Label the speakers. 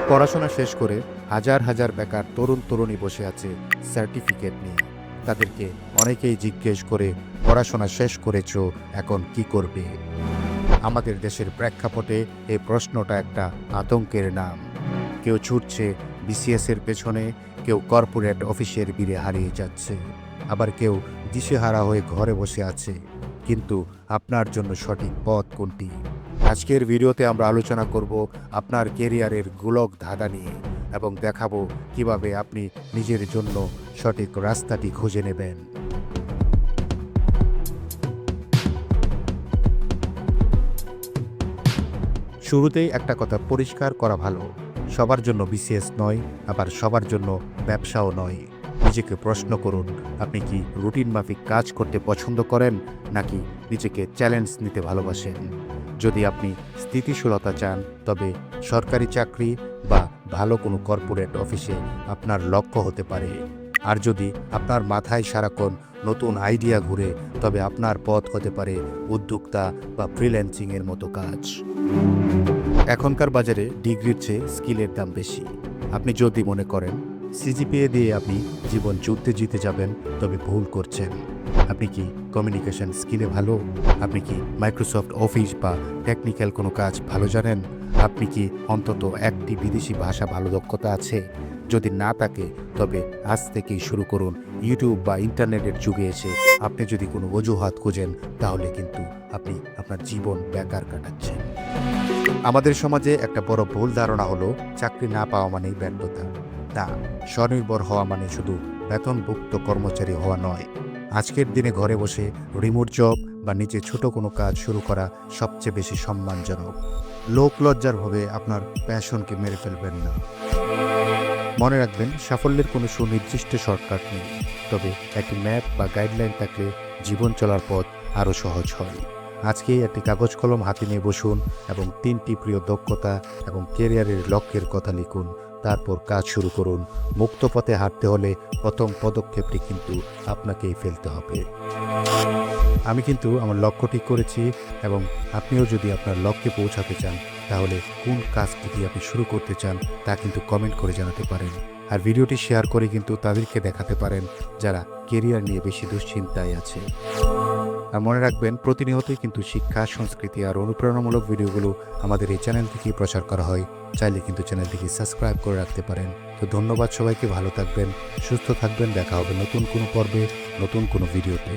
Speaker 1: পড়াশোনা শেষ করে হাজার হাজার বেকার তরুণ তরুণী বসে আছে সার্টিফিকেট নিয়ে। তাদেরকে অনেকেই জিজ্ঞেস করে পড়াশোনা শেষ করেছো, এখন কি করবে? আমাদের দেশের প্রেক্ষাপটে এই প্রশ্নটা একটা আতঙ্কের নাম। কেউ ছুটছে বিসিএসের পেছনে, কেউ কর্পোরেট অফিসের ভিড়ে হারিয়ে যাচ্ছে, আবার কেউ দিশেহারা হয়ে ঘরে বসে আছে। কিন্তু আপনার জন্য সঠিক পথ কোনটি? আজকের ভিডিওতে আমরা আলোচনা করব আপনার ক্যারিয়ারের গোলক ধাঁধা নিয়ে এবং দেখাবো কিভাবে আপনি নিজের জন্য সঠিক রাস্তাটি খুঁজে নেবেন। শুরুতেই একটা কথা পরিষ্কার করা ভালো, সবার জন্য বিসিএস নয়, আবার সবার জন্য ব্যবসাও নয়। নিজেকে প্রশ্ন করুন, আপনি কি রুটিন মাফিক কাজ করতে পছন্দ করেন, নাকি নিজেকে চ্যালেঞ্জ নিতে ভালোবাসেন? যদি আপনি স্থিতিশীলতা চান, তবে সরকারি চাকরি বা ভালো কোনো কর্পোরেট অফিসে আপনার লক্ষ্য হতে পারে। আর যদি আপনার মাথায় সারাক্ষণ নতুন আইডিয়া ঘুরে, তবে আপনার পথ হতে পারে উদ্যোক্তা বা ফ্রিল্যান্সিংয়ের মতো কাজ। এখনকার বাজারে ডিগ্রির চেয়ে স্কিলের দাম বেশি। আপনি যদি মনে করেন সিজিপিএ দিয়ে আপনি জীবন যুদ্ধে জিতে যাবেন, তবে ভুল করছেন। আপনি কি কমিউনিকেশন স্কিলে ভালো? আপনি কি মাইক্রোসফট অফিস বা টেকনিক্যাল কোনো কাজ ভালো জানেন? আপনি কি অন্তত একটি বিদেশি ভাষা ভালো দক্ষতা আছে? যদি না থাকে, তবে আজ থেকেই শুরু করুন। ইউটিউব বা ইন্টারনেটের যুগে এসে আপনি যদি কোনো অজুহাত খোঁজেন, তাহলে কিন্তু আপনি আপনার জীবন বেকার কাটাচ্ছেন। আমাদের সমাজে একটা বড় ভুল ধারণা হলো চাকরি না পাওয়া মানেই ব্যর্থতা। না, স্বনির্ভর হওয়া মানে শুধু বেতনভুক্ত কর্মচারী হওয়া নয়। আজকের দিনে ঘরে বসে রিমোট জব বা নিজে ছোট কোনো কাজ শুরু করা সবচেয়ে বেশি সম্মানজনক। লোক লজ্জার ভাবে আপনার প্যাশনকে মেরে ফেলবেন না। মনে রাখবেন, সাফল্যের কোনো সুনির্দিষ্ট শর্টকাট নেই, তবে একটি ম্যাপ বা গাইডলাইন থাকলে জীবন চলার পথ আরও সহজ হয়। আজকেই একটি কাগজ কলম হাতে নিয়ে বসুন এবং 3টি প্রিয় দক্ষতা এবং ক্যারিয়ারের লক্ষ্যের কথা লিখুন। তারপর কাজ শুরু করুন। মুক্ত পথে হাঁটতে হলে প্রথম পদক্ষেপটি কিন্তু আপনাকেই ফেলতে হবে। আমি কিন্তু আমার লক্ষ্য ঠিক করেছি, এবং আপনিও যদি আপনার লক্ষ্যে পৌঁছাতে চান, তাহলে কোন কাজটি দিয়ে আপনি শুরু করতে চান তা কিন্তু কমেন্ট করে জানাতে পারেন। আর ভিডিওটি শেয়ার করে কিন্তু তাদেরকে দেখাতে পারেন যারা কেরিয়ার নিয়ে বেশি দুশ্চিন্তায় আছে। আর মনে রাখবেন, প্রতিনিয়তই কিন্তু শিক্ষা, সংস্কৃতি আর অনুপ্রেরণামূলক ভিডিওগুলো আমাদের এই চ্যানেল থেকেই প্রচার করা হয়। চাইলে কিন্তু চ্যানেলটিকে সাবস্ক্রাইব করে রাখতে পারেন। তো ধন্যবাদ সবাইকে, ভালো থাকবেন, সুস্থ থাকবেন। দেখা হবে নতুন কোনো পর্বে, নতুন কোনো ভিডিওতে।